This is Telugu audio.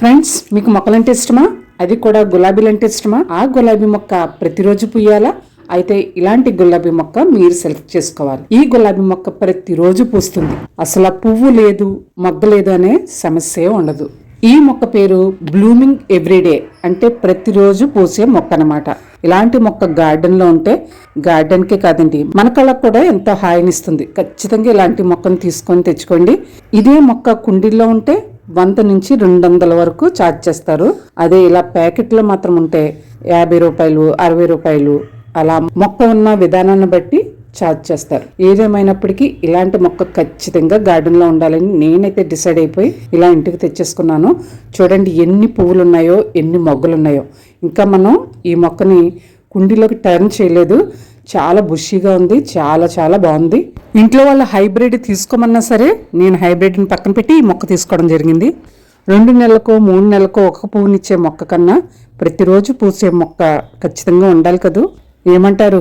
ఫ్రెండ్స్, మీకు మొక్కలంటే ఇష్టమా? అది కూడా గులాబీలంటే ఇష్టమా? ఆ గులాబీ మొక్క ప్రతిరోజు పూయాలా? అయితే ఇలాంటి గులాబీ మొక్క మీరు సెలెక్ట్ చేసుకోవాలి. ఈ గులాబీ మొక్క ప్రతిరోజు పూస్తుంది. అసలు ఆ పువ్వు లేదు, మొగ్గ లేదు అనే సమస్య ఉండదు. ఈ మొక్క పేరు బ్లూమింగ్ ఎవ్రీడే, అంటే ప్రతిరోజు పూసే మొక్క అన్నమాట. ఇలాంటి మొక్క గార్డెన్ లో ఉంటే గార్డెన్ కే కాదండి, మన కళ్ళకు కూడా ఎంతో హాయినిస్తుంది. ఖచ్చితంగా ఇలాంటి మొక్కను తీసుకొని తెచ్చుకోండి. ఇదే మొక్క కుండీల్లో ఉంటే 100 నుంచి 200 వరకు ఛార్జ్ చేస్తారు. అదే ఇలా ప్యాకెట్లో మాత్రం ఉంటే 50 రూపాయలు, 60 రూపాయలు అలా మొక్క ఉన్న విధానాన్ని బట్టి ఛార్జ్ చేస్తారు. ఏదేమైనప్పటికీ ఇలాంటి మొక్క ఖచ్చితంగా గార్డెన్ లో ఉండాలని నేనైతే డిసైడ్ అయిపోయి ఇలా ఇంటికి తెచ్చేసుకున్నాను. చూడండి ఎన్ని పువ్వులు ఉన్నాయో, ఎన్ని మొగ్గలు ఉన్నాయో. ఇంకా మనం ఈ మొక్కని కుండీలోకి టర్న్ చేయలేదు. చాలా బుషీగా ఉంది, చాలా చాలా బాగుంది. ఇంట్లో వాళ్ళ హైబ్రిడ్ తీసుకోమన్నా సరే నేను హైబ్రిడ్ని పక్కన పెట్టి ఈ మొక్క తీసుకోవడం జరిగింది. 2 నెలలకో 3 నెలలకో ఒక పువ్వునిచ్చే మొక్క కన్నా ప్రతిరోజు పూసే మొక్క ఖచ్చితంగా ఉండాలి కదూ. ఏమంటారు?